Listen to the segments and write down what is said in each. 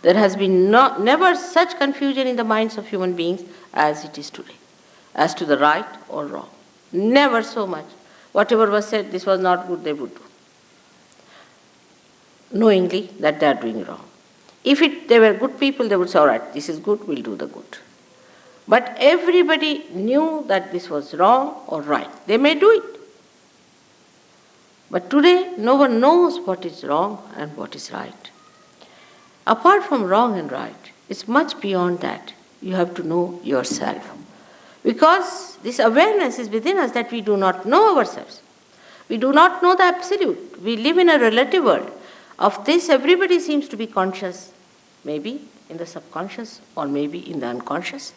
There has been never such confusion in the minds of human beings as it is today, as to the right or wrong. Never so much. Whatever was said, this was not good, they would do, knowingly that they are doing wrong. If they were good people, they would say, all right, this is good, we'll do the good. But everybody knew that this was wrong or right. They may do it. But today, no one knows what is wrong and what is right. Apart from wrong and right, it's much beyond that. You have to know yourself. Because this awareness is within us that we do not know ourselves. We do not know the absolute. We live in a relative world. Of this, everybody seems to be conscious, maybe in the subconscious or maybe in the unconscious.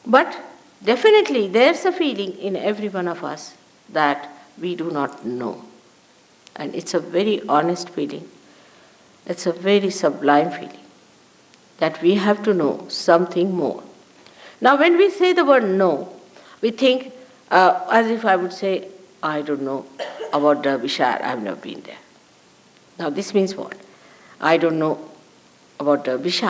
But definitely there's a feeling in every one of us that we do not know. And it's a very honest feeling. It's a very sublime feeling that we have to know something more. Now, when we say the word know, we think as if I would say, I don't know about Derbyshire, I've never been there. Now, this means what? I don't know about Derbyshire.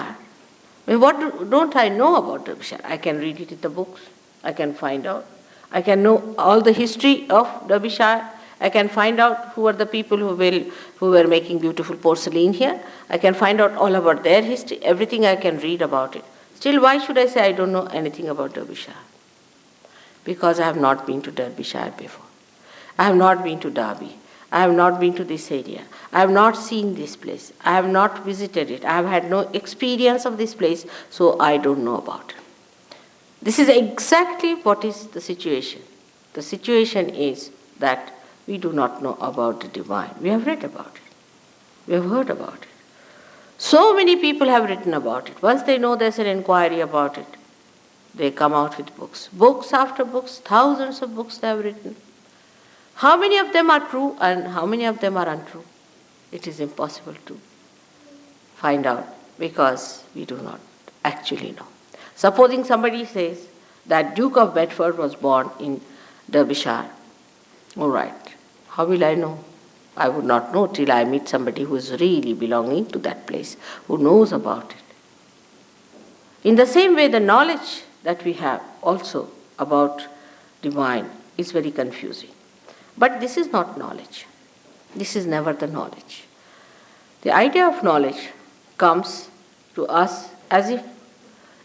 I mean, what don't I know about Derbyshire? I can read it in the books. I can find out. I can know all the history of Derbyshire. I can find out who are the people who were making beautiful porcelain here. I can find out all about their history. Everything I can read about it. Still, why should I say I don't know anything about Derbyshire? Because I have not been to Derbyshire before. I have not been to Derby. I have not been to this area. I have not seen this place. I have not visited it. I have had no experience of this place, so I don't know about it. This is exactly what is the situation. The situation is that we do not know about the divine. We have read about it. We have heard about it. So many people have written about it. Once they know there's an inquiry about it, they come out with books. Books after books, thousands of books they have written. How many of them are true and how many of them are untrue? It is impossible to find out because we do not actually know. Supposing somebody says that Duke of Bedford was born in Derbyshire. All right, how will I know? I would not know till I meet somebody who is really belonging to that place, who knows about it. In the same way, the knowledge that we have also about divine is very confusing. But this is not knowledge. This is never the knowledge. The idea of knowledge comes to us as if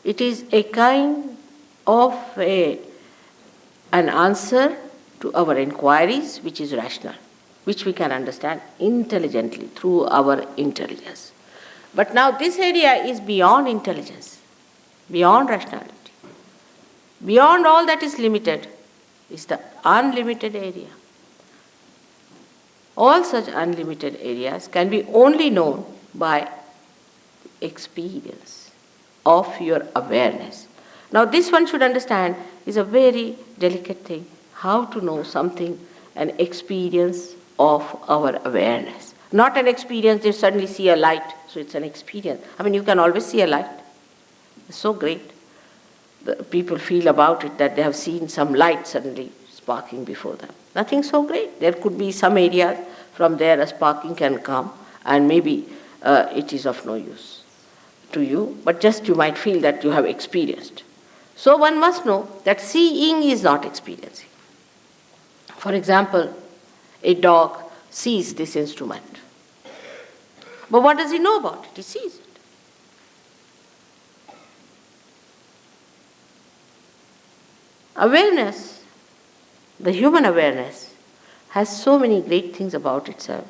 it is a kind of an answer to our inquiries which is rational, which we can understand intelligently through our intelligence. But now this area is beyond intelligence, beyond rationality. Beyond all that is limited is the unlimited area. All such unlimited areas can be only known by experience of your awareness. Now this one should understand is a very delicate thing, how to know something, an experience of our awareness. Not an experience, you suddenly see a light, so it's an experience. I mean, you can always see a light. It's so great. The people feel about it that they have seen some light suddenly sparking before them. Nothing so great. There could be some areas from there a sparking can come and maybe it is of no use to you, but just you might feel that you have experienced. So one must know that seeing is not experiencing. For example, a dog sees this instrument. But what does he know about it? He sees it. Awareness, the human awareness, has so many great things about itself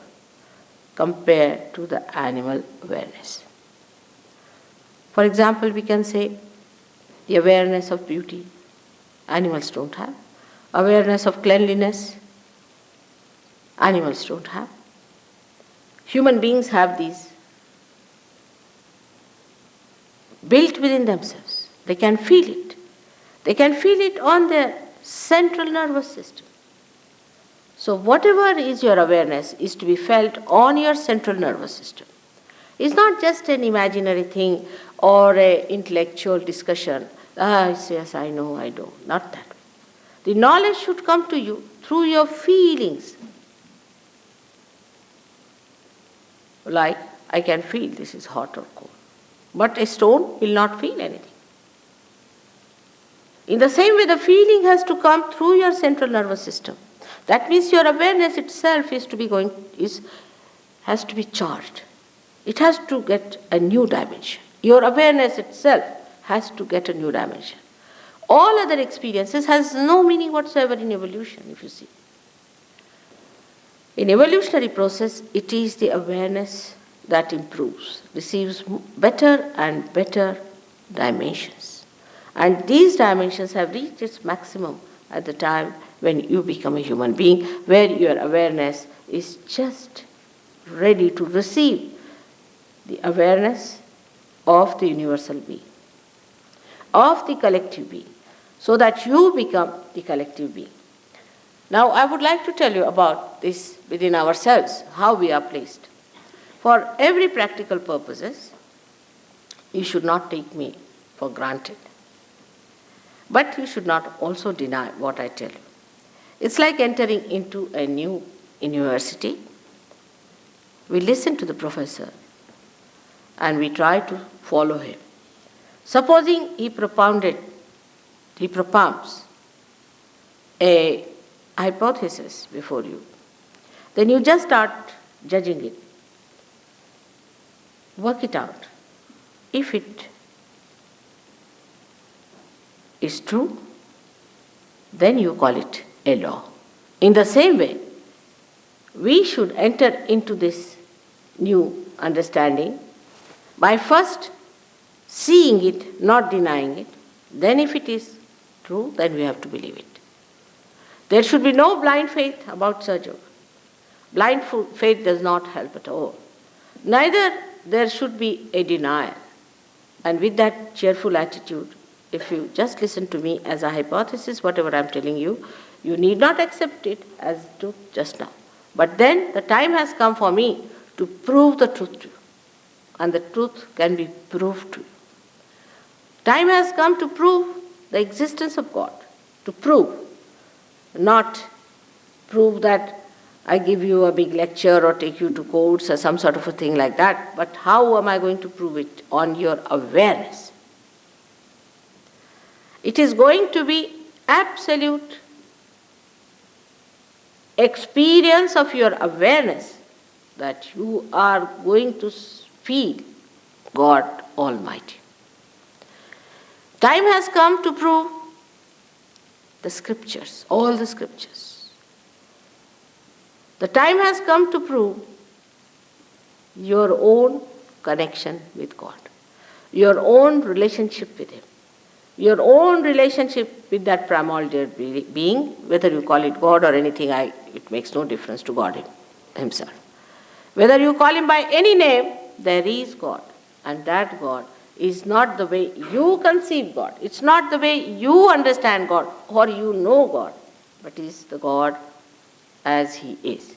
compared to the animal awareness. For example, we can say the awareness of beauty, animals don't have. Awareness of cleanliness, animals don't have. Human beings have these built within themselves. They can feel it. They can feel it on their central nervous system. So whatever is your awareness is to be felt on your central nervous system. It's not just an imaginary thing or an intellectual discussion. Yes, I know, I don't. Not that way. The knowledge should come to you through your feelings. Like, I can feel this is hot or cold. But a stone will not feel anything. In the same way, the feeling has to come through your central nervous system. That means your awareness itself has to be charged. It has to get a new dimension. Your awareness itself has to get a new dimension. All other experiences has no meaning whatsoever in evolution, if you see. In evolutionary process, it is the awareness that improves, receives better and better dimensions. And these dimensions have reached its maximum at the time when you become a human being, where your awareness is just ready to receive the awareness of the universal being, of the collective being, so that you become the collective being. Now, I would like to tell you about this within ourselves, how we are placed. For every practical purposes, you should not take me for granted. But you should not also deny what I tell you. It's like entering into a new university. We listen to the professor and we try to follow him. Supposing he propounds a hypothesis before you, then you just start judging it. Work it out. If it is true, then you call it a law. In the same way, we should enter into this new understanding by first seeing it, not denying it. Then if it is true, then we have to believe it. There should be no blind faith about surgery. Blind faith does not help at all. Neither there should be a denial. And with that cheerful attitude, if you just listen to me as a hypothesis, whatever I'm telling you, you need not accept it as truth just now. But then the time has come for me to prove the truth to you. And the truth can be proved to you. Time has come to prove the existence of God. To prove. Not prove that I give you a big lecture or take you to courts or some sort of a thing like that. But how am I going to prove it? On your awareness. It is going to be absolute experience of your awareness that you are going to feel God Almighty. Time has come to prove the scriptures, all the scriptures. The time has come to prove your own connection with God, your own relationship with Him, your own relationship with that primordial being, whether you call it God or anything, it makes no difference to God Himself. Whether you call Him by any name, there is God. And that God is not the way you conceive God. It's not the way you understand God or you know God, but is the God as He is.